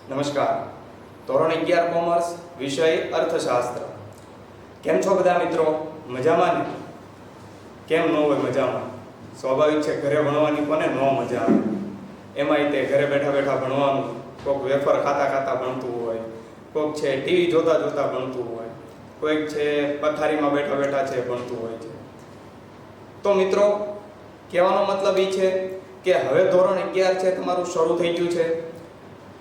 નમસ્કાર. ધોરણ 11 કોમર્સ, વિષય અર્થશાસ્ત્ર. કેમ છો બધા મિત્રો? મજામાં ને? કેમ ન હોય મજામાં? સ્વાભાવિક છે, ઘરે ભણવાની કોને ન મજા આવે. એમાંય તે ઘરે બેઠા બેઠા ભણવાનું. કોઈક વેફર ખાતા ખાતા ભણતું હોય, કોઈક છે ટીવી જોતા જોતા ભણતું હોય, કોઈક છે પથારીમાં બેઠા બેઠા છે ભણતું હોય છે. તો મિત્રો, કહેવાનો મતલબ એ છે કે હવે ધોરણ 11 છે તમારું શરૂ થઈ ગયું છે.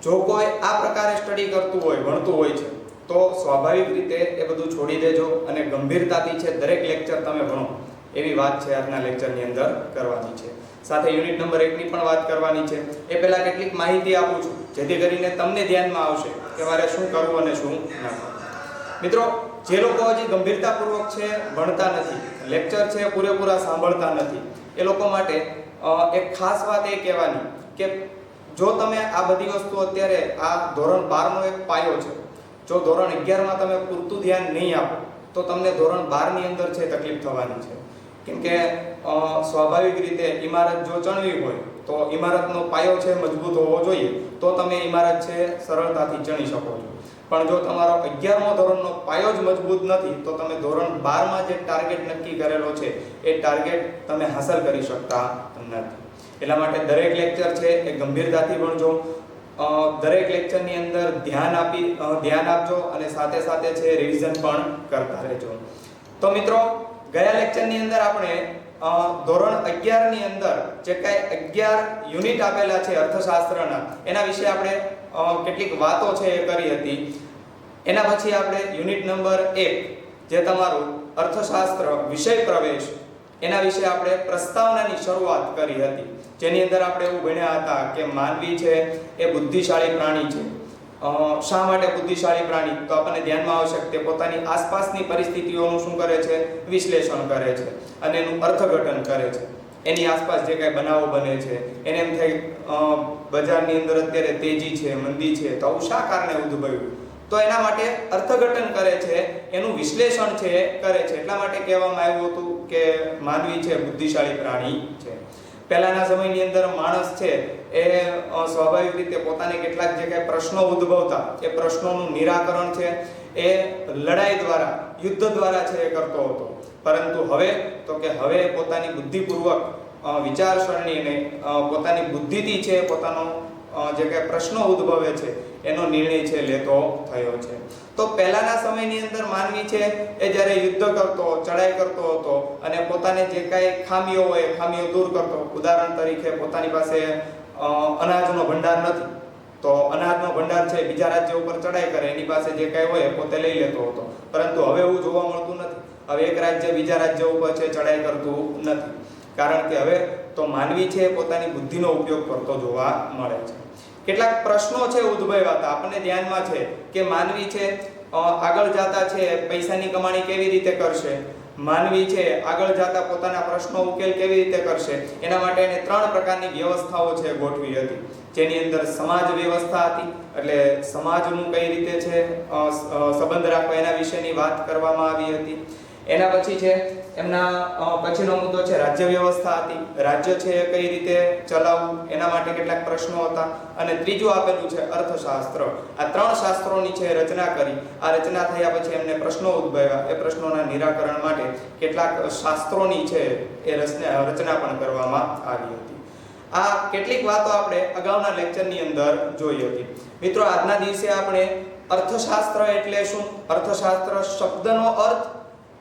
જો કોઈ આ પ્રકારે સ્ટડી કરતું હોય, ભણતું હોય છે, તો સ્વાભાવિક રીતે એ બધું છોડી દેજો અને ગંભીરતાથી છે દરેક લેક્ચર તમે ભણો એવી વાત છે આજના લેક્ચરની અંદર કરવાની છે. સાથે યુનિટ નંબર 1 ની પણ વાત કરવાની છે. એ પહેલા કેટલીક માહિતી આપું છું જેથી કરીને તમને ધ્યાનમાં આવશે કે મારે શું કરવું અને શું ન કરવું. મિત્રો, જે લોકો હજી ગંભીરતાપૂર્વક છે ભણતા નથી, લેક્ચર છે પૂરેપૂરા સાંભળતા નથી, એ લોકો માટે એક ખાસ વાત એ કહેવાની કે જો તમે આ બધી વસ્તુ અત્યારે આ ધોરણ 12 નો એક પાયો છે, જો ધોરણ 11 માં તમે પૂરતું ધ્યાન નહીં આપો તો તમને ધોરણ 12 ની અંદર છે તકલીફ થવાની છે. કેમ કે સ્વાભાવિક રીતે ઇમારત જો ચણવી હોય તો ઇમારતનો પાયો છે મજબૂત હોવો જોઈએ, તો તમે ઇમારત છે સરળતાથી ચણી શકો છો. પણ જો તમારો 11મો ધોરણનો પાયો જ મજબૂત નથી તો તમે ધોરણ 12 માં જે ટાર્ગેટ નક્કી કરેલો છે એ ટાર્ગેટ તમે હાંસલ કરી શકતા નથી. એટલા માટે દરેક લેક્ચર છે એ ગંભીરતાથી ભણજો. દરેક લેક્ચરની અંદર ધ્યાન આપજો અને સાથે સાથે છે રિવિઝન પણ કરતા રહેજો. તો મિત્રો, ગયા લેક્ચરની અંદર આપણે ધોરણ 11 ની અંદર જે કાંઈ 11 યુનિટ આપેલા છે અર્થશાસ્ત્રના, એના વિશે આપણે કેટલીક વાતો છે એ કરી હતી. એના પછી આપણે યુનિટ નંબર 1 જે તમારું અર્થશાસ્ત્ર વિષય પ્રવેશ, એના વિશે આપણે પ્રસ્તાવનાની શરૂઆત કરી હતી, જેની અંદર આપણે એવું ભણ્યા હતા કે માનવી છે એ બુદ્ધિશાળી પ્રાણી છે. શા માટે બુદ્ધિશાળી પ્રાણી? તો આપણને ધ્યાનમાં આવશે કે તે પોતાની આસપાસની પરિસ્થિતિઓનું શું કરે છે? વિશ્લેષણ કરે છે અને એનું અર્થઘટન કરે છે. એની આસપાસ જે કાંઈ બનાવો બને છે એને એમ થાય બજારની અંદર અત્યારે તેજી છે, મંદી છે, તો આવું શા કારણે ઉદ્ભવ્યું? તો એના માટે અર્થઘટન કરે છે, એનું વિશ્લેષણ છે કરે છે. એટલા માટે કહેવામાં આવ્યું હતું કે માનવી છે બુદ્ધિશાળી પ્રાણી છે. પહેલાના સમયની અંદર માણસ છે એ સ્વાભાવિક રીતે પોતાને કેટલાક જે કાંઈ પ્રશ્નો ઉદ્ભવતા, એ પ્રશ્નોનું નિરાકરણ છે એ લડાઈ દ્વારા, યુદ્ધ દ્વારા છે એ કરતો હતો. પરંતુ હવે પોતાની બુદ્ધિપૂર્વક વિચારસરણીને પોતાની બુદ્ધિથી છે પોતાનો જે કાંઈ પ્રશ્નો ઉદ્ભવે છે એનો નિર્ણય છે લેતો થયો છે. તો પહેલાના સમયની અંદર માનવી છે એ જ્યારે યુદ્ધ કરતો, ચડાઈ કરતો હતો અને પોતાને જે કાંઈ ખામીઓ હોય એ ખામીઓ દૂર કરતો. ઉદાહરણ તરીકે પોતાની પાસે અનાજનો ભંડાર નથી તો અનાજનો ભંડાર છે બીજા રાજ્ય ઉપર ચડાઈ કરે, એની પાસે જે કાંઈ હોય એ પોતે લઈ લેતો હતો. પરંતુ હવે એવું જોવા મળતું નથી. હવે એક રાજ્ય બીજા રાજ્ય ઉપર છે ચડાઈ કરતું નથી, કારણ કે હવે તો માનવી છે પોતાની બુદ્ધિનો ઉપયોગ કરતો જોવા મળે છે. કેટલાક પ્રશ્નો છે ઉદ્ભવ્યા હતા. આપણને ધ્યાનમાં છે કે માનવી છે આગળ જતા છે પૈસાની કમાણી કેવી રીતે કરશે, માનવી છે આગળ જતા પોતાના પ્રશ્નો ઉકેલ કેવી રીતે કરશે, એના માટે એને 3 પ્રકારની વ્યવસ્થાઓ છે ગોઠવી હતી. જેની અંદર સમાજ વ્યવસ્થા હતી, એટલે સમાજનું કઈ રીતે છે સંબંધ રાખવો એના વિશેની વાત કરવામાં આવી હતી. એના પછી છે એમના પછીનો મુદ્દો છે રાજ્ય વ્યવસ્થા હતી. રાજ્ય છે કઈ રીતે ચલાવવું એના માટે કેટલાક પ્રશ્નો હતા. અને ત્રીજું આપેલું છે અર્થશાસ્ત્ર. આ 3 શાસ્ત્રોની છે રચના કરી. આ રચના થયા પછી એમને પ્રશ્નો ઉદ્ભવ્યા. એ પ્રશ્નોના નિરાકરણ માટે કેટલાક શાસ્ત્રોની છે એ રચના પણ કરવામાં આવી હતી. આ કેટલીક વાતો આપણે અગાઉના લેક્ચરની અંદર જોઈ હતી. મિત્રો, આજના દિવસે આપણે અર્થશાસ્ત્ર એટલે શું, અર્થશાસ્ત્ર શબ્દનો અર્થ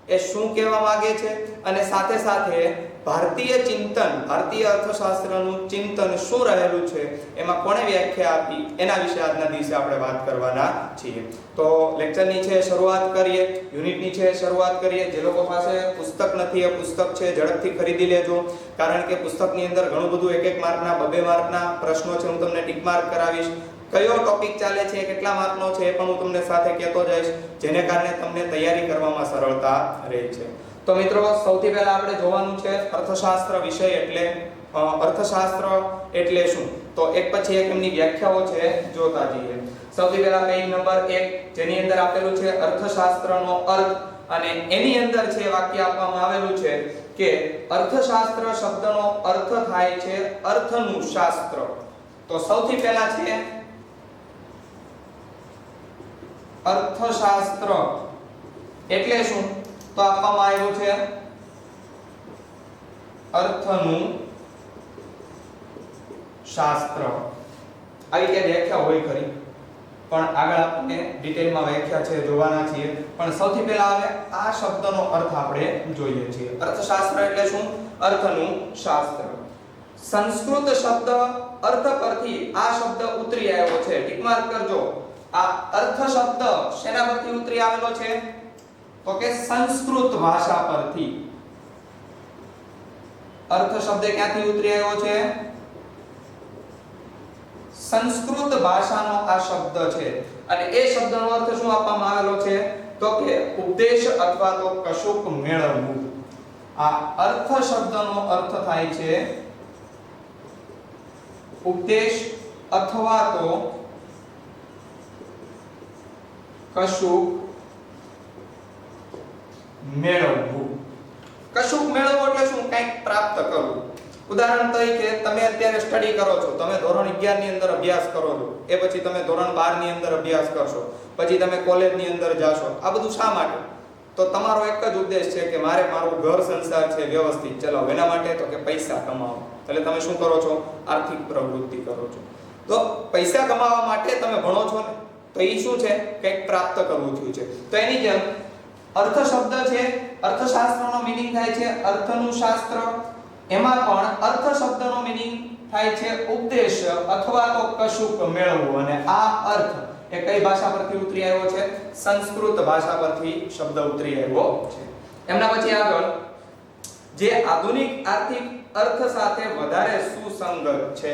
એ શું કહેવા માંગે છે અને સાથે સાથે ભારતીય અર્થશાસ્ત્રનું ચિંતન શું રહેલું છે, એમાં કોણે વ્યાખ્યા આપી, એના વિશે આજના દિવસે આપણે વાત કરવાના છીએ. તો લેક્ચરની છે શરૂઆત કરીએ, યુનિટની છે શરૂઆત કરીએ. જે લોકો પાસે પુસ્તક નથી એ પુસ્તક છે ઝડપથી ખરીદી લેજો, કારણ કે પુસ્તકની અંદર ઘણું બધું 1-1 માર્કના 2-2 માર્કના પ્રશ્નો છે. હું તમને ટીક માર્ક કરાવીશ. કયો ટોપિક ચાલે છે, કેટલા માર્કનો છે એ પણ હું તમને સાથે કહેતો જઈશ, જેને કારણે તમને તૈયારી કરવામાં સરળતા રહે છે. તો મિત્રો, સૌથી પહેલા આપણે જોવાનું છે અર્થશાસ્ત્ર વિષય એટલે અર્થશાસ્ત્ર એટલે શું. તો એક પછી એક એમની વ્યાખ્યાઓ છે જોતા જઈએ. સૌથી પહેલા પેજ નંબર 1 જેની અંદર આપેલું છે અર્થશાસ્ત્રનો અર્થ, અને એની અંદર છે વાક્ય આપવામાં આવેલું છે કે અર્થશાસ્ત્ર શબ્દનો અર્થ થાય છે અર્થનું શાસ્ત્ર. તો સૌથી પહેલા છે અર્થશાસ્ત્ર એટલે શું? તો આપવામાં આવ્યું છે અર્થનું શાસ્ત્ર. આવી કે વ્યાખ્યા હોય ખરી, પણ આગળ આપણે ડિટેલમાં વ્યાખ્યા છે જોવાના છીએ. પણ સૌથી પહેલા હવે આ શબ્દનો અર્થ આપણે જોઈએ છીએ. અર્થશાસ્ત્ર એટલે શું? અર્થનું શાસ્ત્ર. સંસ્કૃત શબ્દ અર્થ પરથી આ શબ્દ ઉતરી આવ્યો છે. ટિક માર્ક કરજો. આ અર્થ શબ્દ શેના પરથી ઉતરી આવેલો છે? તો કે સંસ્કૃત ભાષા પરથી. અર્થ શબ્દ ક્યાંથી ઉતરી આવ્યો છે? સંસ્કૃત ભાષાનો આ શબ્દ છે. અને એ શબ્દનો અર્થ શું આપવામાં આવેલો છે? તો કે ઉપદેશ અથવા તો કશુંક મેળવવું. આ અર્થ શબ્દનો અર્થ થાય છે ઉપદેશ અથવા તો કશુંક મેળવવું. કશુંક મેળવવું એટલે શું? કંઈક પ્રાપ્ત કરવું. ઉદાહરણ તરીકે તમે અત્યારે સ્ટડી કરો છો, તમે ધોરણ 11 ની અંદર અભ્યાસ કરો છો, એ પછી તમે ધોરણ 12 ની અંદર અભ્યાસ કરશો, પછી તમે કોલેજ ની અંદર જાશો. આ બધું શા માટે? તો તમારો એક જ ઉદ્દેશ છે કે મારે મારું ઘર સંસાર છે વ્યવસ્થિત ચલાવો. એના માટે તો કે પૈસા કમાવો. એટલે તમે શું કરો છો? આર્થિક પ્રવૃત્તિ કરો છો. તો પૈસા કમાવા માટે તમે ભણો છો ને, તો એ શું છે? કંઈક પ્રાપ્ત કરવું થયું છે. તો એની જેમ અર્થ શબ્દ છે, અર્થશાસ્ત્રનો મીનિંગ થાય છે અર્થનું શાસ્ત્ર. એમાં પણ અર્થ શબ્દનો મીનિંગ થાય છે ઉપદેશ અથવા તો કશુંક મેળવવું. અને આ અર્થ એ કઈ ભાષા પરથી ઉતરી આવ્યો છે? સંસ્કૃત ભાષા પરથી શબ્દ ઉતરી આવ્યો છે. એમના પછી આગળ જે આધુનિક આર્થિક અર્થ સાથે વધારે સુસંગત છે.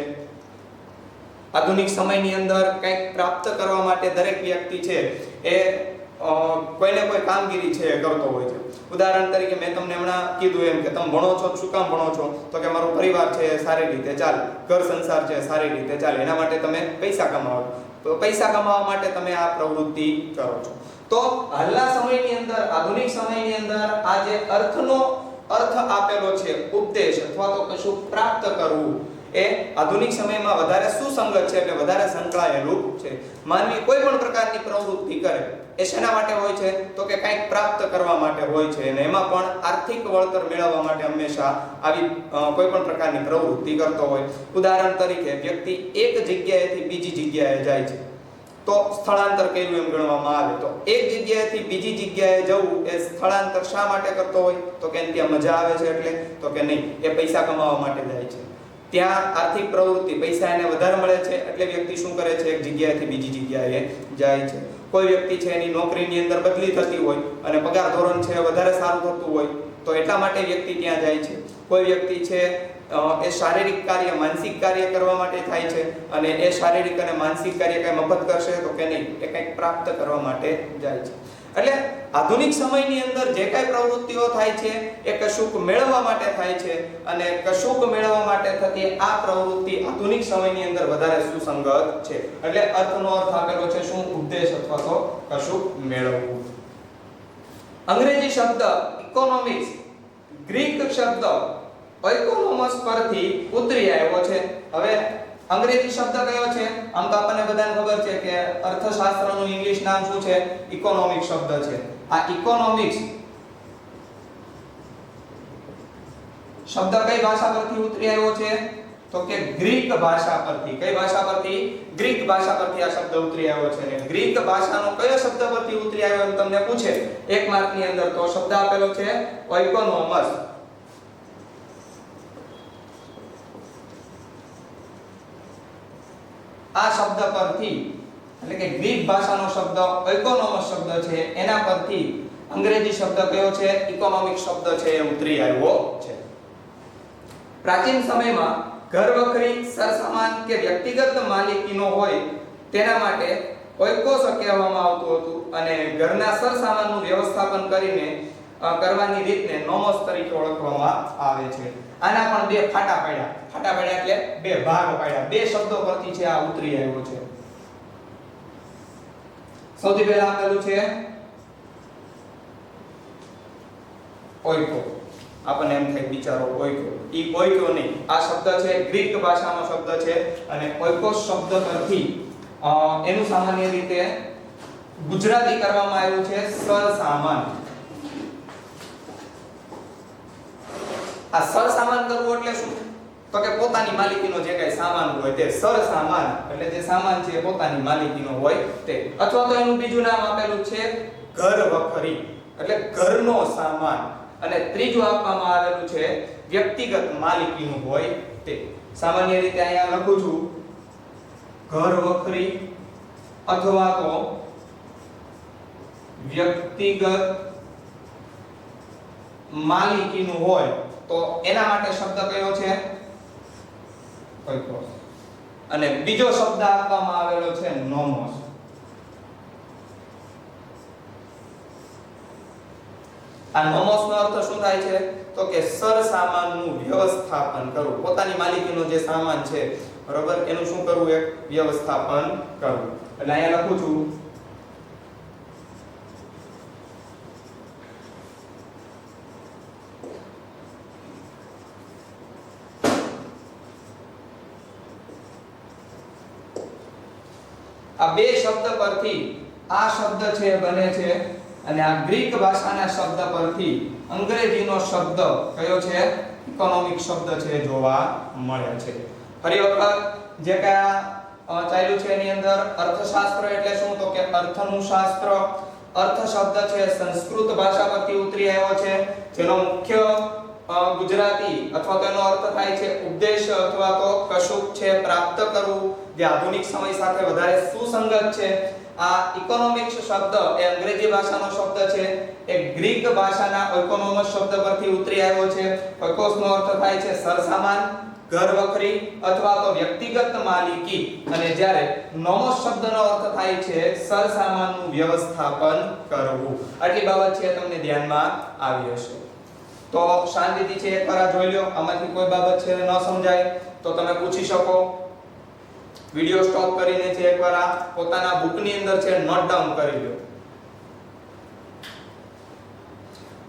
આધુનિક સમયની અંદર કંઈક પ્રાપ્ત કરવા માટે દરેક વ્યક્તિ છે એ કોઈને કોઈ કામગીરી છે કરતો હોય છે. ઉદાહરણ તરીકે મેં તમને હમણાં કીધું એમ કે તમે ભણો છો, શું કામ ભણો છો? તો કે મારો પરિવાર છે સારી રીતે ચાલે, ઘર સંસાર છે સારી રીતે ચાલે, એના માટે તમે પૈસા કમાવો. તો પૈસા કમાવા માટે તમે આ પ્રવૃત્તિ કરો છો. તો હાલના સમયની અંદર, આધુનિક સમયની અંદર આ જે અર્થનો અર્થ આપેલો છે ઉપદેશ અથવા તો કશું પ્રાપ્ત કરવું, એ આધુનિક સમયમાં વધારે સુસંગત છે, એટલે વધારે સંકળાયેલું છે. માનવી કોઈ પણ પ્રકારની પ્રવૃત્તિ કરે એ શેના માટે હોય છે? તો કે કંઈક પ્રાપ્ત કરવા માટે હોય છે. અને એમાં પણ આર્થિક વળતર મેળવવા માટે હંમેશા આવી કોઈ પણ પ્રકારની પ્રવૃત્તિ કરતો હોય. ઉદાહરણ તરીકે વ્યક્તિ એક જગ્યાએથી બીજી જગ્યાએ જાય છે, તો સ્થળાંતર કર્યું એમ ગણવામાં આવે. તો એક જગ્યાએથી બીજી જગ્યાએ જવું એ સ્થળાંતર શા માટે કરતો હોય? તો કે ત્યાં મજા આવે છે એટલે? તો કે નહીં, એ પૈસા કમાવા માટે જાય છે. ત્યાં આર્થિક પ્રવૃત્તિ, પૈસા એને વધારે મળે છે એટલે વ્યક્તિ શું કરે છે? એક જગ્યાએથી બીજી જગ્યાએ જાય છે. કોઈ વ્યક્તિ છે એની નોકરીની અંદર બદલી થતી હોય અને પગાર ધોરણ છે વધારે સારું થતું હોય, તો એટલા માટે વ્યક્તિ ત્યાં જાય છે. કોઈ વ્યક્તિ છે એ શારીરિક કાર્ય, માનસિક કાર્ય કરવા માટે થાય છે, અને એ શારીરિક અને માનસિક કાર્ય કઈ મફત કરશે? તો કે નહીં, એ કંઈક પ્રાપ્ત કરવા માટે જાય છે. એટલે આધુનિક સમયની અંદર જે કાંઈ પ્રવૃત્તિઓ થાય છે એ કશુંક મેળવવા માટે થાય છે, અને કશુંક મેળવવા માટે થતી આ પ્રવૃત્તિ આધુનિક સમયની અંદર વધારે સુસંગત છે. એટલે અર્થનો અર્થ આપેલો છે શું? ઉપદેશ અથવા તો કશુંક મેળવવું. અંગ્રેજી શબ્દ ઇકોનોમિક્સ ગ્રીક શબ્દ ઓઇકોનોમસ પરથી ઉતરી આવ્યો છે. હવે અંગ્રેજી શબ્દ કયો છે? આમ તો આપણને બધાને ખબર છે કે અર્થશાસ્ત્રનું ઇંગ્લિશ નામ શું છે? ઇકોનોમિક શબ્દ છે. આ ઇકોનોમિક્સ શબ્દ કઈ ભાષા પરથી ઉતરી આવ્યો છે? તો કે ગ્રીક ભાષા પરથી. કઈ ભાષા પરથી? ગ્રીક ભાષા પરથી આ શબ્દ ઉતરી આવ્યો છે. અને ગ્રીક ભાષાનો કયો શબ્દ પરથી ઉતરી આવ્યો એમ તમને પૂછે એક માર્કની અંદર, તો શબ્દ આપેલો છે ઓઇકોનોમસ. આ શબ્દ પરથી, એટલે કે ગ્રીક ભાષાનો શબ્દ ઇકોનોમસ શબ્દ છે, એના પરથી અંગ્રેજી શબ્દ કયો છે? ઇકોનોમિક શબ્દ છે એ ઉતરી આવ્યો છે. પ્રાચીન સમયમાં ઘર વખરી, સરસામાન કે વ્યક્તિગત માલિકીનો હોય તેના માટે ઓઇકોસ કહેવામાં આવતું હતું, અને ઘરના સરસામાનનું વ્યવસ્થાપન કરીને કરવાની રીતને નોમોસ તરીકે ઓળખવામાં આવે છે. આના પણ બે ફાટા પાડ્યા. ફાટા પાડ્યા એટલે બે ભાગ પાડ્યા. બે શબ્દો પરથી છે આ ઉતરી આવ્યો છે. સૌથી પહેલા આપેલું છે ઓઇકો. આપણને એમ થાય બિચારો ઓઇકો. ઈ ઓઇકો નહીં, આ શબ્દ છે ગ્રીક ભાષાનો શબ્દ છે, અને ઓઇકોસ શબ્દ પરથી એનું સામાન્ય રીતે ગુજરાતી કરવામાં આવ્યું છે સરસામાન. આ સરસામાન કરવું એટલે શું? તો કે પોતાની માલિકીનો જે કઈ સામાન હોય તે સરસામાન, એટલે જે સામાન છે એ પોતાની માલિકીનો હોય તે. અથવા તો એનું બીજું નામ આપેલું છે ઘર વખરી, એટલે ઘરનો સામાન. અને ત્રીજું આપવામાં આવેલું છે વ્યક્તિગત માલિકીનું હોય તે. સામાન્ય રીતે અહીંયા લખું છું ઘર વખરી અથવા તો વ્યક્તિગત માલિકીનું હોય તો એના માટે શબ્દ કયો છે? ઓઇકોસ. અને બીજો શબ્દ આપવામાં આવેલો છે નોમોસ. આ નોમોસ નો અર્થ શું થાય છે? તો કે સરસામાનનું વ્યવસ્થાપન કરવું. પોતાની માલિકીનો જે સામાન છે બરોબર, એનું શું કરવું? એક વ્યવસ્થાપન કરવું. એટલે અહીંયા લખું છું આ બે શબ્દ પરથી આ શબ્દ છે બને છે, અને આ ગ્રીક ભાષાના શબ્દ પરથી અંગ્રેજીનો શબ્દ કયો છે? ઇકોનોમિક શબ્દ છે જોવા મળે છે. ફરી વખત જે કયા ચાલ્યું છે એની અંદર અર્થશાસ્ત્ર એટલે શું? તો કે અર્થનું શાસ્ત્ર. અર્થ શબ્દ છે સંસ્કૃત ભાષા પરથી ઉતરી આવ્યો છે, જેનો મુખ્ય ગુજરાતી અથવા તો એનો અર્થ થાય છે ઉદ્દેશ અથવા તો કશુંક છે પ્રાપ્ત કરવું, જે આધુનિક સમય સાથે વધારે સુસંગત છે. આ ઇકોનોમિક્સ શબ્દ એ અંગ્રેજી ભાષાનો શબ્દ છે, એ ગ્રીક ભાષાના ઓઇકોનોમસ શબ્દ પરથી ઉતરી આવ્યો છે. ઓઇકોસનો અર્થ થાય છે સરસામાન, ઘર વખરી અથવા તો વ્યક્તિગત માલિકી, અને જ્યારે નોમોસ શબ્દનો અર્થ થાય છે સરસામાનનું વ્યવસ્થાપન કરવું. આટલી બાબત છે તમને ધ્યાનમાં આવી હશે. તો શાંતિથી છે એકવાર આ જોઈ લો. આમાંથી કોઈ બાબત છે ન સમજાય તો તમે પૂછી શકો. વિડિયો સ્ટોપ કરીને છે એકવાર આ પોતાના બુકની અંદર છે નોટ ડાઉન કરી લો.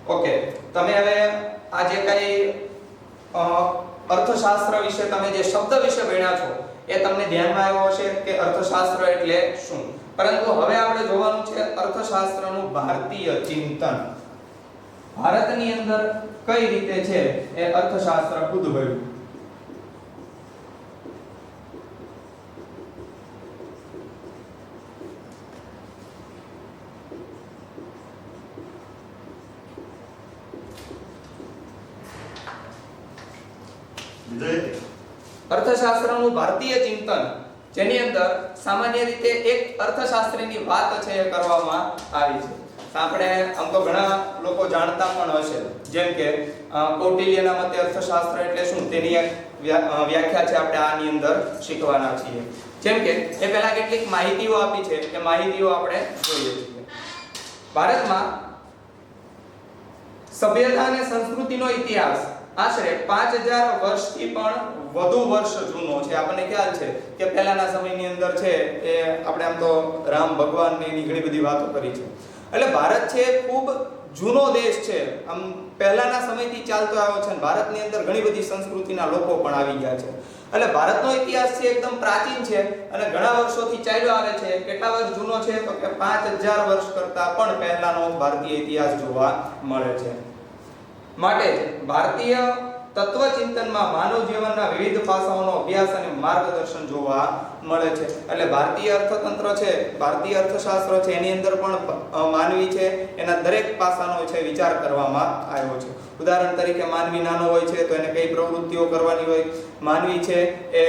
ઓકે, તમે હવે આ જે કઈ અર્થશાસ્ત્ર વિશે તમે જે શબ્દ વિશે ભણ્યા છો એ તમને ધ્યાનમાં આવ્યો હશે કે અર્થશાસ્ત્ર એટલે શું. પરંતુ હવે આપણે જોવાનું છે અર્થશાસ્ત્રનું ભારતીય ચિંતન. ભારતની અંદર કઈ રીતે છે એ અર્થશાસ્ત્ર ઉદ્ભવ્યું. અર્થશાસ્ત્રનું ભારતીય ચિંતન, જેની અંદર સામાન્ય રીતે એક અર્થશાસ્ત્રીની વાત છે એ કરવામાં આવી છે. આપણે આમ તો ઘણા લોકો જાણતા પણ હશે, જેમ કે કૌટિલ્યના મતે અર્થશાસ્ત્ર એટલે શું તેની એક વ્યાખ્યા છે આપણે આની અંદર શીખવાના છીએ. જેમ કે એ પહેલા કેટલીક માહિતીઓ આપી છે, એ માહિતીઓ આપણે જોઈએ છીએ. ભારતમાં સભ્યતા અને સંસ્કૃતિનો ઇતિહાસ આશરે 5000 વર્ષથી પણ વધુ વર્ષ જૂનો છે. આપણને ખ્યાલ છે કે પહેલાના સમયની અંદર છે એ આપણે આમ તો રામ ભગવાનની એની ઘણી બધી વાતો કરી છે. એટલે ભારત છે ખૂબ જૂનો દેશ છે, આમ પહેલાના સમયથી ચાલતો આવ્યો છે. ભારતની અંદર ઘણી બધી સંસ્કૃતિના લોકો પણ આવી ગયા છે. એટલે ભારતનો ઇતિહાસ છે એકદમ પ્રાચીન છે અને ઘણા વર્ષોથી ચાલ્યો આવે છે. કેટલા વર્ષ જૂનો છે? તો કે 5000 વર્ષ કરતા પણ પહેલાનો ભારતીય ઇતિહાસ જોવા મળે છે. માટે ભારતીય તત્વચિંતનમાં માનવ જીવનના વિવિધ પાસાઓનો અભ્યાસ અને માર્ગદર્શન જોવા મળે છે. એટલે ભારતીય અર્થતંત્ર છે, ભારતીય અર્થશાસ્ત્ર છે, એની અંદર પણ માનવી છે એના દરેક પાસાનો છે વિચાર કરવામાં આવ્યો છે. ઉદાહરણ તરીકે માનવી નાનો હોય છે તો એને કઈ પ્રવૃત્તિઓ કરવાની હોય, માનવી છે એ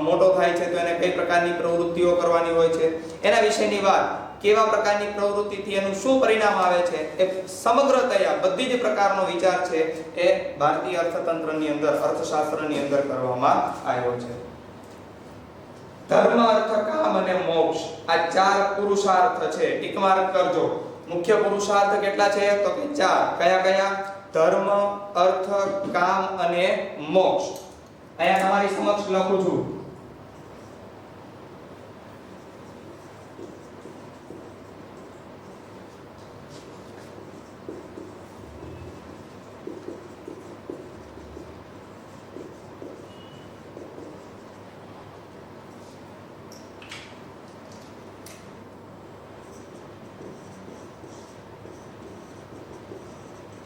મોટો થાય છે તો એને કઈ પ્રકારની પ્રવૃત્તિઓ કરવાની હોય છે, એના વિશેની વાત, કેવા પ્રકારની પ્રવૃત્તિથી એનું શું પરિણામ આવે છે, એ સમગ્રતયા બધી જ પ્રકારનો વિચાર છે એ ભારતીય અર્થતંત્રની અંદર, અર્થશાસ્ત્રની અંદર કરવામાં આવ્યો છે. ધર્મ, અર્થ, કામ અને મોક્ષ આ 4 પુરુષાર્થ છે. ટીક માર્ક કરજો. મુખ્ય પુરુષાર્થ કેટલા છે? તો કે 4. કયા કયા? ધર્મ, અર્થ, કામ અને મોક્ષ. અહીંયા તમારી સમક્ષ લખું છું.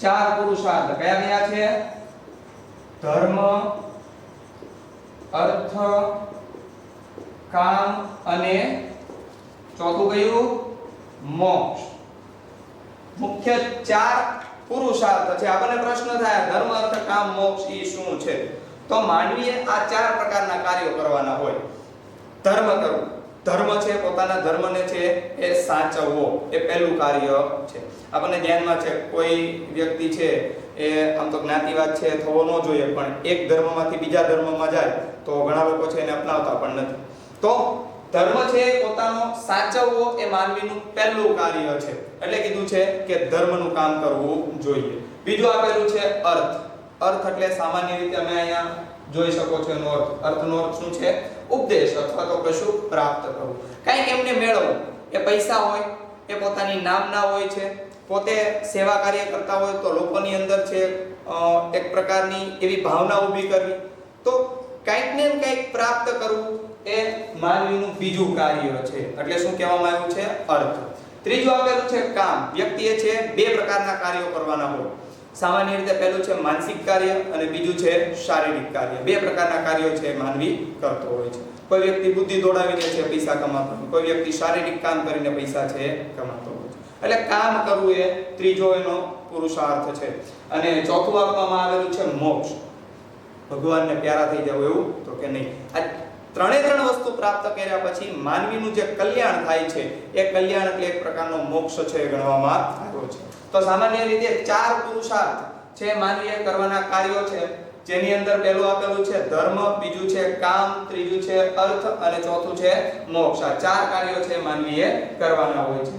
ચાર પુરુષાર્થ કયા કયા છે? ધર્મ, અર્થ, કામ અને ચોથું કયું? મોક્ષ. મુખ્ય ચાર પુરુષાર્થ છે. આપણને પ્રશ્ન થાય ધર્મ, અર્થ, કામ, મોક્ષ ઈ શું છે? તો માનવીએ આ ચાર પ્રકારના કાર્યો કરવાના હોય. ધર્મ કરવું, ધર્મ છે પોતાના ધર્મને છે એ સાચવવો, એ પહેલું કાર્ય છે. આપણને ધ્યાનમાં છે કોઈ વ્યક્તિ છે એ આમ તો જ્ઞાતિવાદ છે થવો ન જોઈએ, પણ એક ધર્મમાંથી બીજા ધર્મમાં જાય તો ઘણા લોકો છે એને અપનાવતા પણ નથી. તો ધર્મ છે પોતાનો સાચવવો એ માનવીનું પહેલું કાર્ય છે. એટલે કીધું છે કે ધર્મનું કામ કરવું જોઈએ. બીજું આપેલું છે અર્થ. અર્થ એટલે સામાન્ય રીતે અમે અહીંયા જોઈ શકો છો એનો અર્થ. અર્થનો અર્થ શું છે? ઉપદેશ અથવા તો કશું પ્રાપ્ત કરવું, કંઈક એમને મેળવવું. એ પૈસા હોય, એ પોતાની નામના હોય છે, પોતે સેવા કાર્ય કરતા હોય તો લોકોની અંદર છે એક પ્રકારની એવી ભાવના ઊભી કરવી. તો કંઈક ને કંઈક પ્રાપ્ત કરવું એ માનવીનું બીજું કાર્ય છે. એટલે શું કહેવામાં આવ્યું છે? અર્થ. ત્રીજું આપેલું છે કામ. વ્યક્તિએ છે બે પ્રકારના કાર્યો કરવાના હોય. સામાન્ય રીતે પહેલું છે માનસિક કાર્ય અને બીજું છે શારીરિક કાર્ય. બે પ્રકારના કાર્યો છે માનવી કરતો હોય છે. કોઈ વ્યક્તિ બુદ્ધિ દોડાવીને છે પૈસા કમાતો હોય, કોઈ વ્યક્તિ શારીરિક કામ કરીને પૈસા છે કમાતો હોય. એટલે કામ કરવું એ ત્રીજો એનો પુરુષાર્થ છે. અને ચોથું આપવામાં આવેલું છે મોક્ષ. ભગવાનને પ્યારા થઈ જવું એવું તો કે નહીં. આ ત્રણે ત્રણ વસ્તુ પ્રાપ્ત કર્યા પછી માનવીનું જે કલ્યાણ થાય છે એ કલ્યાણ એટલે એક પ્રકારનો મોક્ષ છે ગણવામાં આવ્યો છે. તો સામાન્ય રીતે ચાર પુરુષાર્થ છે માનવીએ કરવાના કાર્યો છે, જેની અંદર પહેલું આપેલું છે ધર્મ, બીજું છે કામ, ત્રીજું છે અર્થ અને ચોથું છે મોક્ષ. આ ચાર કાર્યો છે માનવીએ કરવાના હોય છે.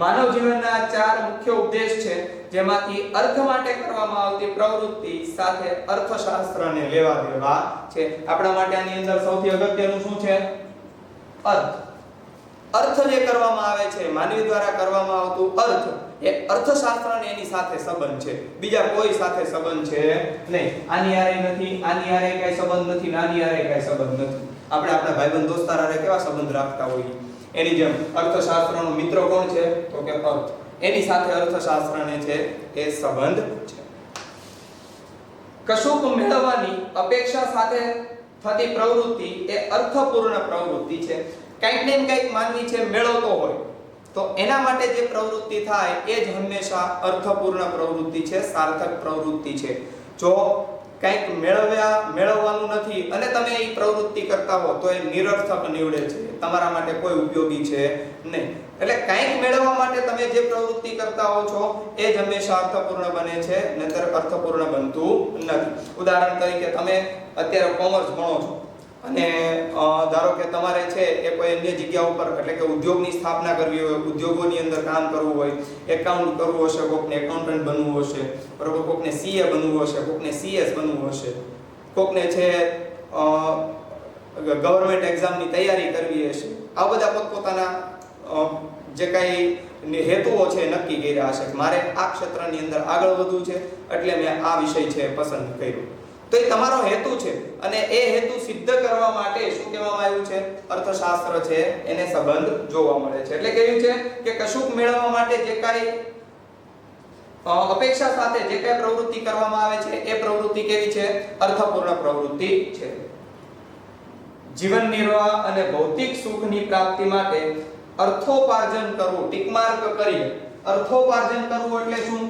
માનવ જીવનના ચાર મુખ્ય ઉદ્દેશ છે, જેમાંથી અર્થ માટે કરવામાં આવતી પ્રવૃત્તિ સાથે અર્થશાસ્ત્રને લેવા દેવા છે. આપણા માટે આની અંદર સૌથી અગત્યનું શું છે? અર્થ. અર્થ જે કરવામાં આવે છે માનવી દ્વારા કરવામાં આવતું અર્થ એ અર્થશાસ્ત્રને એની સાથે સંબંધ છે, બીજા કોઈ સાથે સંબંધ છે નહીં. આની હારે નથી, આની હારે કઈ સંબંધ નથી, નાની હારે કઈ સંબંધ નથી. આપણે આપણા ભાઈબંધ દોસ્તાર હારે કેવા સંબંધ રાખતા હોઈએ, એની જેમ અર્થશાસ્ત્રનો મિત્ર કોણ છે? તો કે અર્થ. એની સાથે અર્થશાસ્ત્રને છે એ સંબંધ છે. કશુંક મેળવવાની અપેક્ષા સાથે થતી પ્રવૃત્તિ એ અર્થપૂર્ણ પ્રવૃત્તિ છે. કંઈક ને કંઈક માનવી છે મેળવતો હોય તો એના માટે જે પ્રવૃત્તિ થાય એ જ હંમેશા અર્થપૂર્ણ પ્રવૃત્તિ છે, સાર્થક પ્રવૃત્તિ છે. જો કંઈક મેળવવાનું નથી અને તમે એ પ્રવૃત્તિ કરતા હો તો એ નિરર્થક નીવડે છે, તમારા માટે કોઈ ઉપયોગી છે નહીં. એટલે કંઈક મેળવવા માટે તમે જે પ્રવૃત્તિ કરતા હો છો એ જ હંમેશા અર્થપૂર્ણ બને છે, નહીંતર અર્થપૂર્ણ બનતું નથી. ઉદાહરણ તરીકે તમે અત્યારે કોમર્સ ભણો છો અને ધારો કે તમારે છે એ કોઈ અન્ય જગ્યા ઉપર એટલે કે ઉદ્યોગની સ્થાપના કરવી હોય, ઉદ્યોગોની અંદર કામ કરવું હોય, એકાઉન્ટ કરવું હશે, કોકને એકાઉન્ટન્ટ બનવું હશે, બરોબર, કોકને સીએ બનવું હશે, કોકને સીએસ બનવું હશે, કોકને છે ગવર્નમેન્ટ એક્ઝામની તૈયારી કરવી હશે. આ બધા પોતપોતાના જે કાંઈ હેતુઓ છે નક્કી કર્યા હશે. મારે આ ક્ષેત્રની અંદર આગળ વધવું છે એટલે મેં આ વિષય છે પસંદ કર્યો. તો એ તમારો હેતુ છે અને એ હેતુ સિદ્ધ કરવા માટે શું કહેવામાં આવ્યું છે? અર્થશાસ્ત્ર છે એને સંબંધ જોવા મળે છે. એટલે કહ્યું છે કે કશુંક મેળવવા માટે જે કાંઈ અપેક્ષા સાથે જે કાંઈ પ્રવૃત્તિ કરવામાં આવે છે એ પ્રવૃત્તિ કેવી છે? અર્થપૂર્ણ પ્રવૃત્તિ છે. જીવન નિર્વાહ અને ભૌતિક સુખની પ્રાપ્તિ માટે અર્થોપાર્જન કરવું, ટિક માર્ક કરીએ. અર્થોપાર્જન કરવું એટલે શું?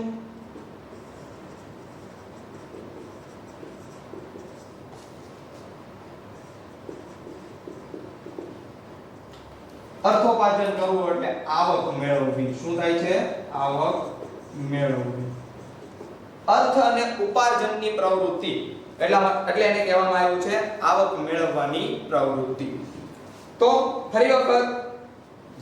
અર્થોપાર્જન કરવું એટલે આવક મેળવવી. શું થાય છે? આવક મેળવવી. અર્થ અને ઉપાર્જનની પ્રવૃત્તિ એટલે એને કહેવામાં આવ્યું છે આવક મેળવવાની પ્રવૃત્તિ. તો ફરી વખત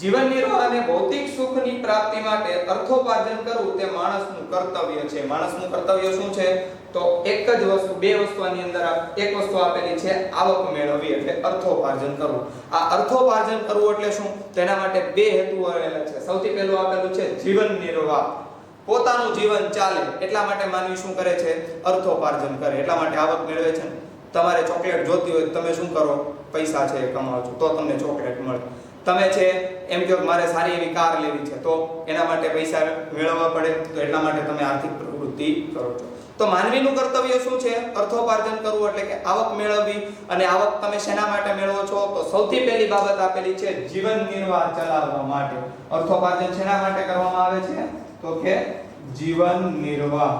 જીવન નિર્વાહ અને ભૌતિક સુખની પ્રાપ્તિ માટે અર્થોપાર્જન કરવું તે માણસનું કર્તવ્ય છે. માણસનું કર્તવ્ય શું છે? તો એક જ વસ્તુ, બે વસ્તુની અંદર એક વસ્તુ આપેલી છે આવક મેળવવી એટલે અર્થોપાર્જન કરવું. આ અર્થોપાર્જન કરવું એટલે શું? તેના માટે બે હેતુઓ આવેલા છે. સૌથી પહેલું આપેલું છે જીવન નિર્વાહ, પોતાનું જીવન ચાલે એટલા માટે માનવી શું કરે છે? અર્થોપાર્જન કરે. એટલા માટે આવક મેળવે છે. તમારે ચોકલેટ જોતી હોય તમે શું કરો? પૈસા છે કમાવો છો તો તમને ચોકલેટ મળે. તમે છે એમ કહો કે મારે સારી એવી કાર લેવી છે, તો એના માટે પૈસા મેળવવા પડે, તો એટલા માટે તમે આર્થિક પ્રવૃત્તિ કરો છો. તો માનવીનું કર્તવ્ય શું છે? અર્થોપાર્જન કરવું, એટલે કે આવક મેળવવી. અને આવક તમે શેના માટે મેળવો છો? તો સૌથી પહેલી બાબત આપેલી છે જીવન નિર્વાહ ચલાવવા માટે. અર્થોપાર્જન શેના માટે કરવામાં આવે છે? તો કે જીવન નિર્વાહ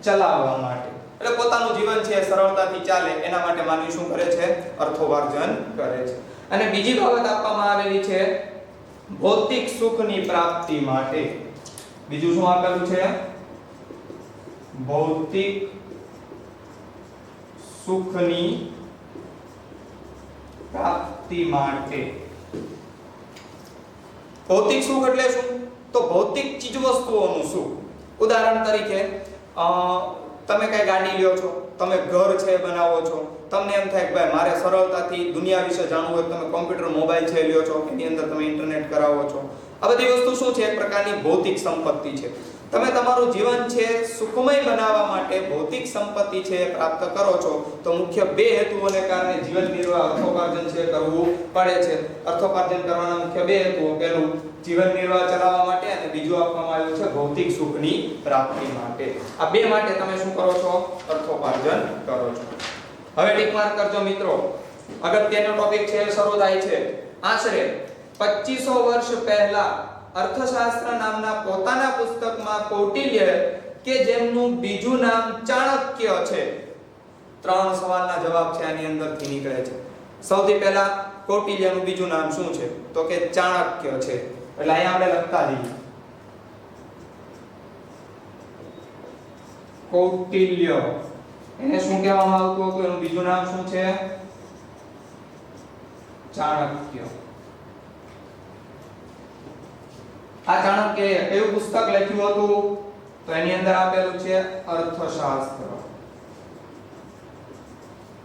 ચલાવવા માટે, એટલે પોતાનું જીવન છે સરળતાથી ચાલે એના માટે માનવી શું કરે છે? અર્થોપાર્જન કરે છે. અને બીજી બાબત આપવામાં આવેલી છે ભૌતિક સુખની પ્રાપ્તિ માટે. બીજું શું આપેલું છે? ભૌતિક સુખની પ્રાપ્તિ માટે. ભૌતિક સુખ એટલે શું? તો ભૌતિક ચીજવસ્તુઓનું સુખ. ઉદાહરણ તરીકે તમે કઈ ગાડી લ્યો છો, તમે ઘર છે બનાવો છો, તમને એમ થાય કે ભાઈ મારે સરળતાથી દુનિયા વિશે જાણવું હોય, તમે કોમ્પ્યુટર મોબાઈલ છે લ્યો છો, એની અંદર તમે ઇન્ટરનેટ કરાવો છો. આ બધી વસ્તુ શું છે? એક પ્રકારની ભૌતિક સંપત્તિ છે. તમે તમારું જીવન છે સુખમય બનાવવા માટે ભૌતિક સંપત્તિ છે પ્રાપ્ત કરો છો, તો મુખ્ય બે હેતુઓને કારણે જીવન નિર્વાહ અર્થોપાર્જન છે કરવું પડે છે. અર્થોપાર્જન કરવાના મુખ્ય બે હેતુઓ, પહેલું જીવન નિર્વાહ ચલાવવા માટે અને બીજું આપવામાં આવ્યું છે ભૌતિક સુખની પ્રાપ્તિ માટે. આ બે માટે તમે શું કરો છો? અર્થોપાર્જન કરો છો. હવે ટીક માર્ક કરજો મિત્રો. અગત્યનો ટોપિક છે શરૂ થાય છે. આશરે 2500 વર્ષ પહેલા અર્થશાસ્ત્ર નામના પોતાના પુસ્તકમાં કૌટિલ્ય, કે જેમનું બીજું નામ ચાણક્ય છે, 3 સવાલના જવાબ છે આની અંદરથી નીકળે છે. સૌથી પહેલા કૌટિલ્યનું બીજું નામ શું છે? તો કે ચાણક્ય છે. એટલે અહીંયા આપણે લખતા જઈએ કૌટિલ્ય. એને શું કહેવામાં આવતું હતું? એનું બીજું નામ શું છે? ચાણક્ય. આ ચાણક્યએ કયું પુસ્તક લખ્યું હતું? તો એની અંદર આપેલું છે અર્થશાસ્ત્ર.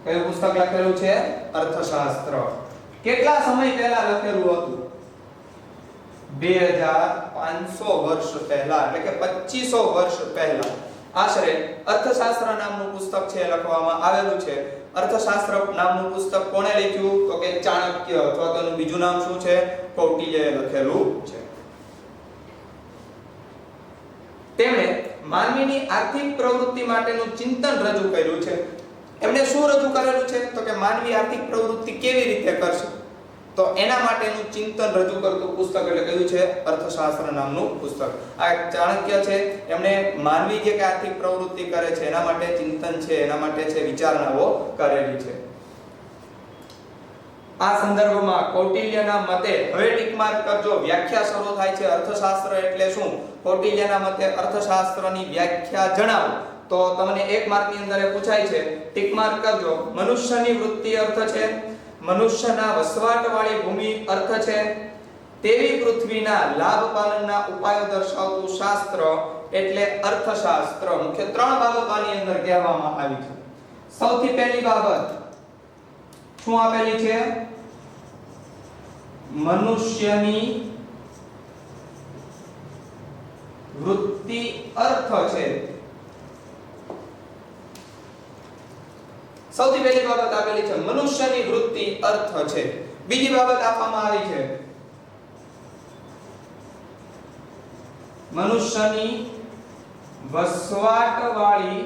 કયું પુસ્તક લખેલું છે? અર્થશાસ્ત્ર. કેટલા સમય પહેલા લખેલું હતું? 2500 વર્ષ પહેલા, એટલે કે 2500 વર્ષ પહેલા આશરે અર્થશાસ્ત્ર નામનું પુસ્તક છે લખવામાં આવેલું છે. અર્થશાસ્ત્ર નામનું પુસ્તક કોણે લખ્યું? તો કે ચાણક્ય, અથવા તો એનું બીજું નામ શું છે? કૌટિલ્યએ લખેલું છે. તેમણે માનવીની આર્થિક પ્રવૃત્તિ માટેનું ચિંતન રજૂ કર્યું છે. એમણે શું રજૂ કરેલું છે? તો કે માનવી આર્થિક પ્રવૃત્તિ કેવી રીતે કરશે, તો એના માટેનું ચિંતન રજૂ કરતું પુસ્તક એટલે કયું છે? અર્થશાસ્ત્ર નામનું પુસ્તક. આ ચાણક્ય છે, એમણે માનવી જે આર્થિક પ્રવૃત્તિ કરે છે એના માટે ચિંતન છે, એના માટે છે વિચારણાઓ કરેલી છે. આ સંદર્ભમાં કૌટિલ્યના મતે, હવે ટીક માર્ક કરજો, વ્યાખ્યા શરૂ થાય છે અર્થશાસ્ત્ર એટલે શું? કૌટિલ્યના મતે અર્થશાસ્ત્રની વ્યાખ્યા જણાવો. તો તમને 1 માર્કની અંદર એ પૂછાય છે, ટીક માર્ક કરજો. મનુષ્યની વૃત્તિ અર્થ છે, મનુષ્યના વસવાટવાળી ભૂમિ અર્થ છે, તેવી પૃથ્વીના લાભ પાલનના ઉપાયો દર્શાવતું શાસ્ત્ર એટલે અર્થશાસ્ત્ર. મુખ્ય 3 બાબતો આની અંદર કહેવામાં આવી છે. સૌથી પહેલી બાબત શું આપેલી છે? મનુષ્યની વૃત્તિ અર્થ છે. સૌથી પહેલી બાબત આપેલી છે મનુષ્યની વૃત્તિ અર્થ છે. બીજી બાબત આપવામાં આવી છે મનુષ્યની વસવાટવાળી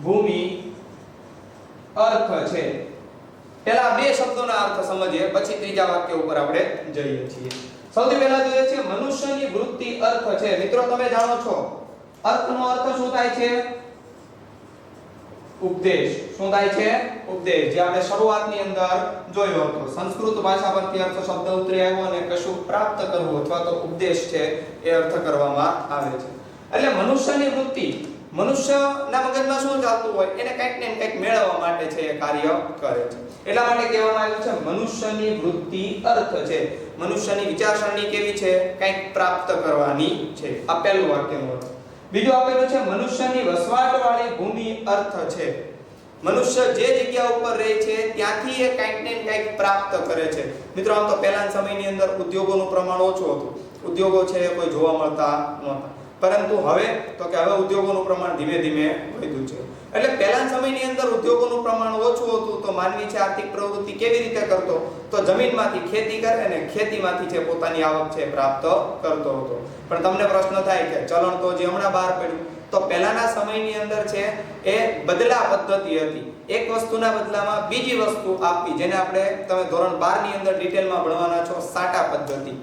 ભૂમિ અર્થ છે. પહેલા બે શબ્દોના અર્થ સમજીએ, પછી ત્રીજા વાક્ય ઉપર આપણે જઈએ છીએ. સૌથી પહેલા જોઈએ છે મનુષ્યની વૃત્તિ અર્થ છે. મિત્રો તમે જાણો છો અર્થનો અર્થ શું થાય છે? ઉપદેશ. શું થાય છે? ઉપદેશ. જે આપણે શરૂઆતની અંદર જોયો હતો. સંસ્કૃત ભાષા પરથી અર્થ શબ્દ ઉતરી આવ્યો અને કશું પ્રાપ્ત કરવું અથવા તો ઉપદેશ છે એ અર્થ કરવામાં આવે છે. એટલે મનુષ્યની વૃત્તિ, મનુષ્યના મગજમાં શું ચાલતું હોય એને કંઈક ને કંઈક મેળવવા માટે છે એ કાર્ય કરે છે. એટલા માટે કહેવામાં આવ્યું છે મનુષ્યની વૃત્તિ અર્થ છે. મનુષ્યની વિચારસરણી કેવી છે? કંઈક પ્રાપ્ત કરવાની છે. આ પહેલું વાક્યનો અર્થ. બીજું આપેલું છે મનુષ્યની વસવાટવાળી ભૂમિ અર્થ છે. મનુષ્ય જે જગ્યા ઉપર રહે છે ત્યાંથી એ કંઈક ને કંઈક પ્રાપ્ત કરે છે. મિત્રો આમ તો પહેલાના સમયની અંદર ઉદ્યોગોનું પ્રમાણ ઓછું હતું. ઉદ્યોગો છે કોઈ જોવા મળતા નહોતા. પરંતુ હવે તો કે હવે ઉદ્યોગોનું પ્રમાણ ધીમે ધીમે વધ્યું છે. એટલે પહેલાના સમયની અંદર ઉદ્યોગોનું પ્રમાણ ઓછું હતું તો માનવી છે આર્થિક પ્રવૃત્તિ કેવી રીતે કરતો? તો જમીનમાંથી ખેતી કરે અને ખેતીમાંથી છે પોતાની આવક છે પ્રાપ્ત કરતો હતો. પણ તમને પ્રશ્ન થાય કે ચલણ તો જે હમણાં બહાર પડ્યું, તો પહેલાના સમયની અંદર છે એ બદલા પદ્ધતિ હતી. એક વસ્તુના બદલામાં બીજી વસ્તુ આપવી, જેને આપણે તમે ધોરણ 12 ની અંદર ડિટેલમાં ભણવાના છો, સાટા પદ્ધતિ.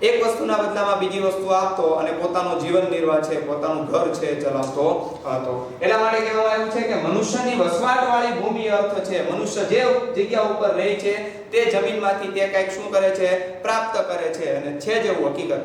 એક વસ્તુના બદલામાં બીજી વસ્તુ આપતો અને પોતાનું જીવન નિર્વાહ છે, પોતાનું ઘર છે ચલાવતો હતો. એટલા માટે કહેવામાં આવ્યું છે કે મનુષ્યની વસવાટવાળી ભૂમિ અર્થ છે મનુષ્ય જે જગ્યા ઉપર રહે છે તે જમીનમાંથી તે કંઈક શું કરે છે? પ્રાપ્ત કરે છે. અને છે જેવું હકીકત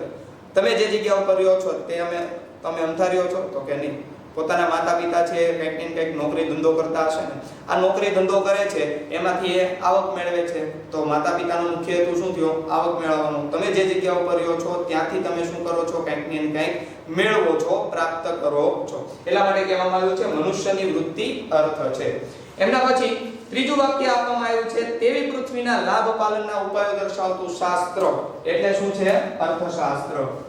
તમે જે જગ્યા ઉપર રહ્યો છો તમે અમથા રહ્યો છો તો કે નહીં. પોતાના માતા પિતા છે કંઈક ને કંઈક નોકરી ધંધો કરતા હશે ને, આ નોકરી ધંધો કરે છે એમાંથી એ આવક મેળવે છે. તો માતા પિતાનો મુખ્ય હેતુ શું થયો? આવક મેળવવાનો. તમે જે જગ્યા ઉપર રહ્યો છો ત્યાંથી તમે શું કરો છો? કંઈક ને કંઈક મેળવો છો, પ્રાપ્ત કરો છો. એટલા માટે કહેવામાં આવ્યું છે મનુષ્યની વૃત્તિ અર્થ છે. એમના પછી ત્રીજું વાક્ય આપવામાં આવ્યું છે તેવી પૃથ્વીના લાભ પાલનના ઉપાયો દર્શાવતું શાસ્ત્ર. એટલે શું છે? અર્થશાસ્ત્ર.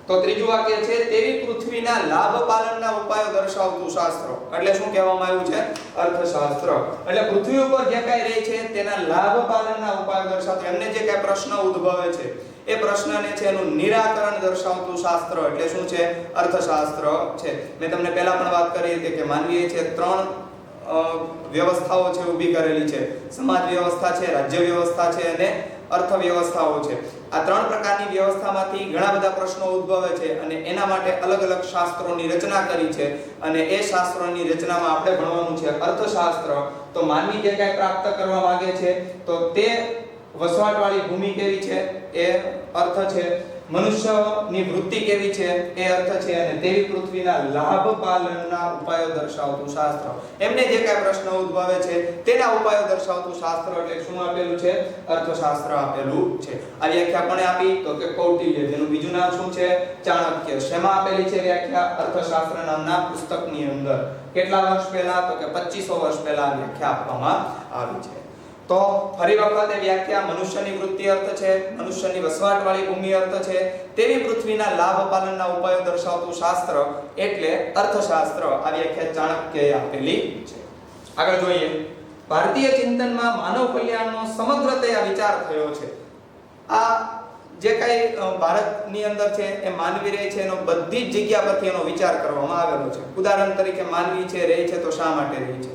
તો ત્રીજું વાક્ય છે તેવી પૃથ્વીના લાભ પાલનના ઉપાયો દર્શાવતું શાસ્ત્ર. એટલે શું કહેવામાં આવ્યું છે? અર્થશાસ્ત્ર. એટલે પૃથ્વી ઉપર જે કાંઈ રહે છે તેના લાભ પાલનના ઉપાયો દર્શાવતું, એમને જે કાંઈ પ્રશ્ન ઉદ્ભવે છે એ પ્રશ્નને છે એનું નિરાકરણ દર્શાવતું શાસ્ત્ર એટલે શું છે? અર્થશાસ્ત્ર છે. મેં તમને પહેલા પણ વાત કરી હતી કે માનવીએ છે 3 વ્યવસ્થાઓ છે ઊભી કરેલી છે. સમાજ વ્યવસ્થા છે, રાજ્ય વ્યવસ્થા છે અને અર્થવ્યવસ્થાઓ છે. આ 3 પ્રકારની વ્યવસ્થામાંથી ઘણા બધા પ્રશ્નો ઉદ્ભવે છે અને એના માટે અલગ અલગ શાસ્ત્રોની રચના કરી છે. અને એ શાસ્ત્રોની રચનામાં આપણે ભણવાનું છે અર્થશાસ્ત્ર. તો માનવી જે કાંઈ પ્રાપ્ત કરવા માંગે છે તો તે વસવાટવાળી ભૂમિ કેવી છે એ અર્થ છે, મનુષ્યની વૃત્તિ કેવી છે એ અર્થ છે, અને તેવી પૃથ્વીના લાભ પાલનના ઉપાયો દર્શાવતું શાસ્ત્ર. એમને જે કાંઈ પ્રશ્ન ઉદ્ભવે છે તેના ઉપાયો દર્શાવતું શાસ્ત્ર એટલે શું આપેલું છે? અર્થશાસ્ત્ર આપેલું છે. આ વ્યાખ્યા કોણે આપી? તો કે કૌટિલ્ય, જેનું બીજું નામ શું છે? ચાણક્ય. શેમાં આપેલી છે વ્યાખ્યા? અર્થશાસ્ત્ર નામના પુસ્તકની અંદર. કેટલા વર્ષ પહેલા? તો કે 2500 વર્ષ પહેલા આ વ્યાખ્યા આપવામાં આવી છે. તો ફરી વખત એ વ્યાખ્યા મનુષ્યની વૃત્તિ અર્થ છે, મનુષ્યની વસવાટવાળી ભૂમિ અર્થ છે, તેવી પૃથ્વીના લાભ પાલનના ઉપાયો દર્શાવતું શાસ્ત્ર એટલે અર્થશાસ્ત્ર. આ વ્યાખ્યા ચાણક્યએ આપેલી છે. આગળ જોઈએ. ભારતીય ચિંતનમાં માનવ કલ્યાણનો સમગ્રતયા વિચાર થયો છે. આ જે કાંઈ ભારતની અંદર છે એ માનવી રહે છે એનો બધી જ જગ્યા પરથી એનો વિચાર કરવામાં આવેલો છે. ઉદાહરણ તરીકે માનવી છે રહે છે તો શા માટે રહે છે?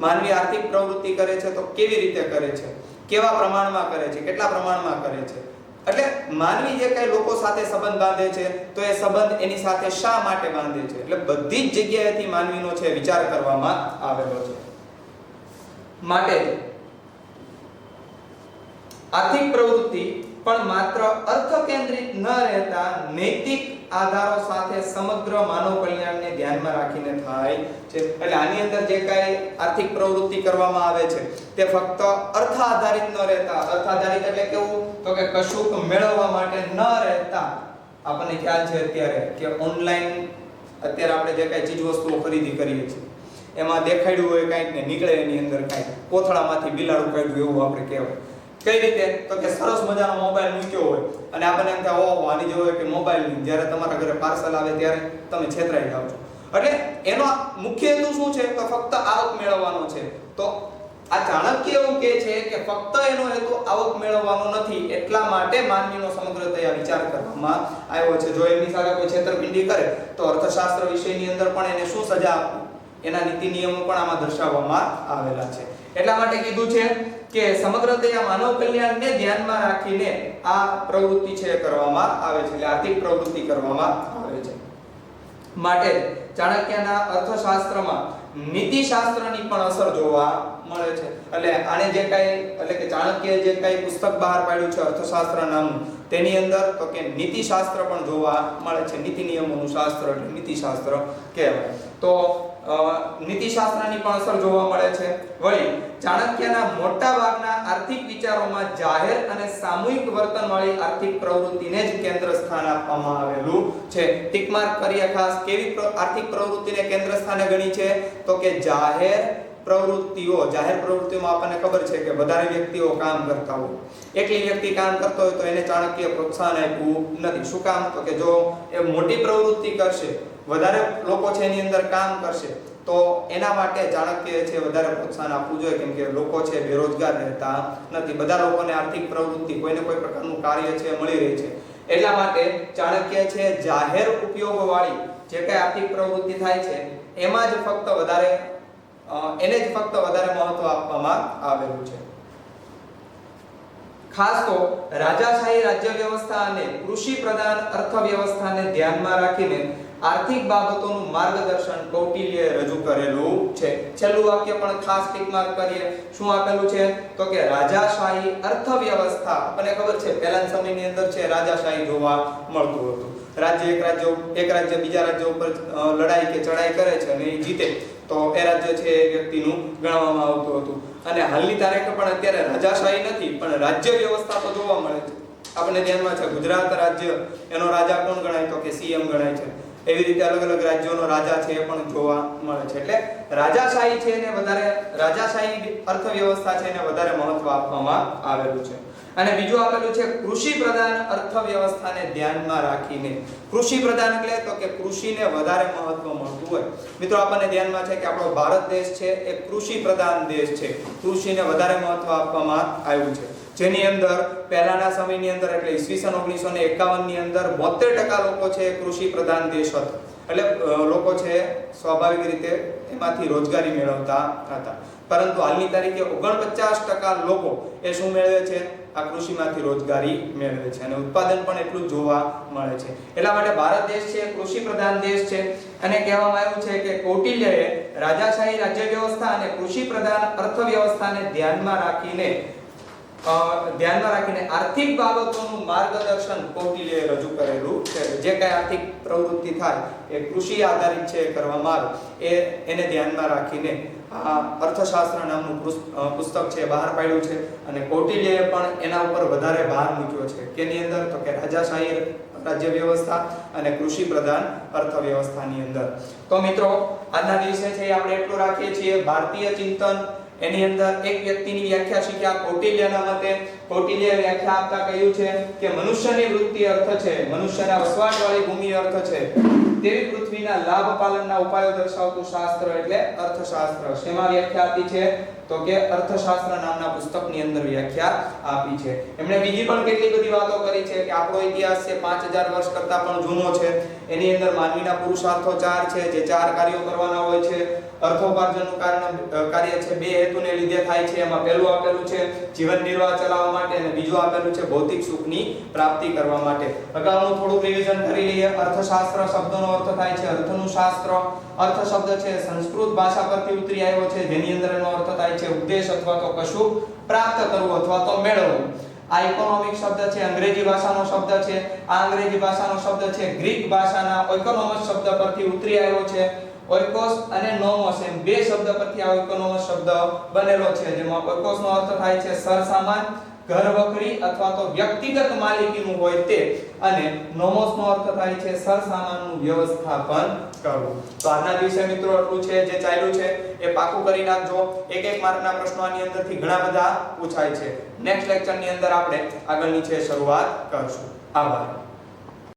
માનવી આર્થિક પ્રવૃત્તિ કરે છે તો કેવી રીતે કરે છે? કેવા પ્રમાણમાં કરે છે? કેટલા પ્રમાણમાં કરે છે? એટલે માનવી જે કાંઈ લોકો સાથે સંબંધ બાંધે છે તો એ સંબંધ એની સાથે શા માટે બાંધે છે? એટલે બધી જ જગ્યાએથી માનવીનો છે વિચાર કરવામાં આવેલો છે. માટે આર્થિક પ્રવૃત્તિ પણ માત્ર અર્થ કેન્દ્રિત ન રહેતા નૈતિક આધારો સાથે સમગ્ર માનવ કલ્યાણને ધ્યાનમાં રાખીને થાય છે. એટલે આની અંદર જે કાંઈ આર્થિક પ્રવૃત્તિ કરવામાં આવે છે તે ફક્ત અર્થ આધારિત ન રહેતા, અર્થ આધારિત એટલે કેવું? તો કે કશુંક મેળવવા માટે ન રહેતા. આપણને ખ્યાલ છે અત્યારે કે ઓનલાઈન અત્યારે આપણે જે કાંઈ ચીજ વસ્તુઓ ખરીદી કરીએ છીએ એમાં દેખાડ્યું હોય કાંઈક ને નીકળે એની અંદર કાંઈક કોથળામાંથી બિલાડું કાઢ્યું એવું આપણે કહેવાય. કઈ રીતે? તો કે સરસ મજાનો મોબાઈલ મૂક્યો હોય અને આપણને એમ થાય ઓહો આની જેવો કે મોબાઈલ નહીં, જ્યારે તમારા ઘરે પાર્સલ આવે ત્યારે તમે છેતરાઈ જાવ છો. એટલે એનો મુખ્ય હેતુ શું છે? તો ફક્ત આવક મેળવવાનો છે. તો આ ચાણક્ય એવું કહે છે કે ફક્ત એનો હેતુ આવક મેળવવાનો નથી, એટલા માટે માનવીનો સમગ્રતયા વિચાર કરવામાં આવ્યો છે. જો એમની સાથે કોઈ છેતરપિંડી કરે તો અર્થશાસ્ત્ર વિષયની અંદર પણ એને શું સજા આપવી એના નીતિ નિયમો પણ આમાં દર્શાવવામાં આવેલા છે. એટલા માટે કીધું છે કે સમગ્રતયા માનવ કલ્યાણને ધ્યાનમાં રાખીને આ પ્રવૃત્તિ છે કરવામાં આવે છે, એટલે આર્થિક પ્રવૃત્તિ કરવામાં આવે છે. માટે ચાણક્યના અર્થશાસ્ત્રમાં નીતિશાસ્ત્રની પણ અસર જોવા મળે છે. એટલે આને જે કાંઈ એટલે કે ચાણક્યએ જે કાંઈ પુસ્તક બહાર પાડ્યું છે અર્થશાસ્ત્ર નામનું, તેની અંદર તો કે નીતિશાસ્ત્ર પણ જોવા મળે છે. નીતિ નિયમોનું શાસ્ત્ર એટલે નીતિશાસ્ત્ર કહેવાય. તો નીતિશાસ્ત્રની પણ અસર જોવા મળે છે. વળી ચાણક્યના મોટા ભાગના આર્થિક વિચારોમાં જાહેર અને સામૂહિક વર્તનવાળી આર્થિક પ્રવૃત્તિને જ કેન્દ્ર સ્થાન આપવામાં આવેલું છે. ટિક માર્ક કરીએ ખાસ. કેવી આર્થિક પ્રવૃત્તિને કેન્દ્ર સ્થાને ગણી છે? તો કે જાહેર પ્રવૃત્તિઓ. જાહેર પ્રવૃત્તિઓમાં આપણને ખબર છે કે વધારે વ્યક્તિઓ કામ કરતા હોય. એકલી વ્યક્તિ કામ કરતો હોય તો એને ચાણક્ય પ્રોત્સાહન આપ્યું નથી. શું કામ? તો કે જો એ મોટી પ્રવૃત્તિ કરશે, વધારે લોકો છે એની અંદર કામ કરશે, તો એના માટે ચાણક્ય છે વધારે પ્રોત્સાહન આપવું જોઈએ. કેમ કે લોકો છે બેરોજગાર રહેતા નથી. બધા લોકોને આર્થિક પ્રવૃત્તિ, કોઈને કોઈ પ્રકારનું કાર્ય છે મળી રહી છે. એટલા માટે ચાણક્ય છે જાહેર ઉપયોગવાળી જે કઈ આર્થિક પ્રવૃત્તિ થાય છે એમાં જ ફક્ત વધારે મહત્વ આપવામાં આવેલું છે. ખાસ તો રાજાશાહી રાજ્ય વ્યવસ્થા અને કૃષિ પ્રધાન અર્થવ્યવસ્થાને ધ્યાનમાં રાખીને આર્થિક બાબતોનું માર્ગદર્શન કૌટિલ્યએ રજૂ કરેલું છે. છેલ્લું વાક્ય પણ ખાસ ટિક માર્ક કરીએ. શું આપેલું છે? તો કે રાજાશાહી અર્થવ્યવસ્થા. આપણને ખબર છે પહેલાના સમયની અંદર છે રાજાશાહી જોવા મળતું હતું. એક રાજ્ય બીજા રાજ્ય ઉપર લડાઈ કે ચડાઈ કરે છે અને એ જીતે તો એ રાજ્ય છે એ વ્યક્તિનું ગણવામાં આવતું હતું. અને હાલની તારીખે પણ અત્યારે રાજાશાહી નથી પણ રાજ્ય વ્યવસ્થા તો જોવા મળે છે. આપણને ધ્યાનમાં છે ગુજરાત રાજ્ય, એનો રાજા કોણ ગણાય? તો કે સીએમ ગણાય છે. એવી રીતે અલગ અલગ રાજ્યોનો રાજા છે એ પણ જોવા મળે છે. એટલે રાજાશાહી છે એને વધારે, રાજાશાહી અર્થવ્યવસ્થા છે એને વધારે મહત્વ આપવામાં આવેલું છે. અને બીજું આપેલું છે કૃષિ પ્રધાન અર્થવ્યવસ્થાને ધ્યાનમાં રાખીને. કૃષિ પ્રધાન એટલે તો કે કૃષિને વધારે મહત્વ મળતું હોય. મિત્રો આપણને ધ્યાનમાં છે કે આપણો ભારત દેશ છે એ કૃષિ પ્રધાન દેશ છે. કૃષિને વધારે મહત્વ આપવામાં આવ્યું છે. જેની અંદર પહેલાના સમયની અંદર એટલે ઈસવીસન 1951 ની અંદર 72% લોકો છે કૃષિ પ્રધાન દેશ હતો. એટલે લોકો છે સ્વાભાવિક રીતે એમાંથી રોજગારી મેળવતા હતા. પરંતુ હાલની તારીખે 49% લોકો એ શું મેળવે છે? આ કૃષિમાંથી રોજગારી મેળવે છે અને ઉત્પાદન પણ એટલું જ જોવા મળે છે. એટલા માટે ભારત દેશ છે કૃષિ પ્રધાન દેશ છે. અને કહેવામાં આવ્યું છે કે કૌટિલ્યએ રાજાશાહી રાજ્ય વ્યવસ્થા અને કૃષિ પ્રધાન અર્થવ્યવસ્થાને ધ્યાનમાં રાખીને આર્થિક બાબતોનું માર્ગદર્શન કૌટિલ્યએ રજૂ કરેલું છે. જે કઈ આર્થિક પ્રવૃત્તિ થાય એ કૃષિ આધારિત છે કરવામાં આવે એને ધ્યાનમાં રાખીને આ અર્થશાસ્ત્ર નામનું પુસ્તક છે બહાર પાડ્યું છે. અને કૌટિલ્યએ પણ એના ઉપર વધારે ભાર મૂક્યો છે. કેની અંદર? તો કે રાજાશાહી રાજ્ય વ્યવસ્થા અને કૃષિ પ્રધાન અર્થવ્યવસ્થાની અંદર. તો મિત્રો આજના દિવસે છે આપણે એટલું રાખીએ છીએ. ભારતીય ચિંતન એની અંદર એક વ્યક્તિની વ્યાખ્યા શીખ્યા કૌટિલ્યના મતે. કૌટિલ્યએ વ્યાખ્યા આપતા કહ્યું છે કે મનુષ્યની વૃત્તિ અર્થ છે, મનુષ્યના વસવાટવાળી ભૂમિ અર્થ છે, તેવી પૃથ્વીના લાભ પાલનના ઉપાયો દર્શાવતું શાસ્ત્ર એટલે અર્થશાસ્ત્ર. શેમાં વ્યાખ્યા આપી છે? તો કે અર્થશાસ્ત્ર નામના પુસ્તકની અંદર વ્યાખ્યા આપી છે. એમણે બીજી પણ કેટલી બધી વાતો કરી છે કે આપણો ઇતિહાસ છે 5000 વર્ષ કરતા પણ જૂનો છે. એની અંદર માનવીના પુરુષાર્થો 4 છે, જે 4 કાર્યો કરવાના હોય છે. અર્થોપાર્જનનું કાર્ય છે 2 હેતુને લીધે થાય છે. એમાં પહેલું આપેલું છે જીવન નિર્વાહ ચલાવવા માટે અને બીજું આપેલું છે ભૌતિક સુખની પ્રાપ્તિ કરવા માટે. અગાઉનું થોડું રિવિઝન કરી લઈએ. અર્થશાસ્ત્ર શબ્દનો અર્થ થાય છે અર્થનું શાસ્ત્ર. અર્થ શબ્દ છે સંસ્કૃત ભાષા પરથી ઉતરી આવ્યો છે, જેની અંદર એનો અર્થ થાય છે ઉદ્દેશ અથવા તો કશું પ્રાપ્ત કરવું અથવા તો મેળવવું. આ ઇકોનોમિક શબ્દ છે અંગ્રેજી ભાષાનો શબ્દ છે. આ અંગ્રેજી ભાષાનો શબ્દ છે ગ્રીક ભાષાના ઓઇકોનોમસ શબ્દ પરથી ઉતરી આવ્યો છે. ઓઇકોસ અને નોમોસ એમ 2 શબ્દ પરથી આ ઇકોનોમસ શબ્દ બનેલો છે. જેમાં ઓઇકોસ નો અર્થ થાય છે સરસામાન, ઘર વખરી અથવા તો વ્યક્તિગત માલિકીનું હોય તે, અને નોમોસ નો અર્થ થાય છે સરસામાનનું વ્યવસ્થાપન કરવું. તો આજના દિવસે મિત્રો આટલું છે. જે ચાલ્યું છે એ પાકું કરી નાખજો. એક માર્કના પ્રશ્નો આની અંદરથી ઘણા બધા પૂછાય છે. નેક્સ્ટ લેક્ચરની અંદર આપણે આગળની છે શરૂઆત કરશું. આભાર.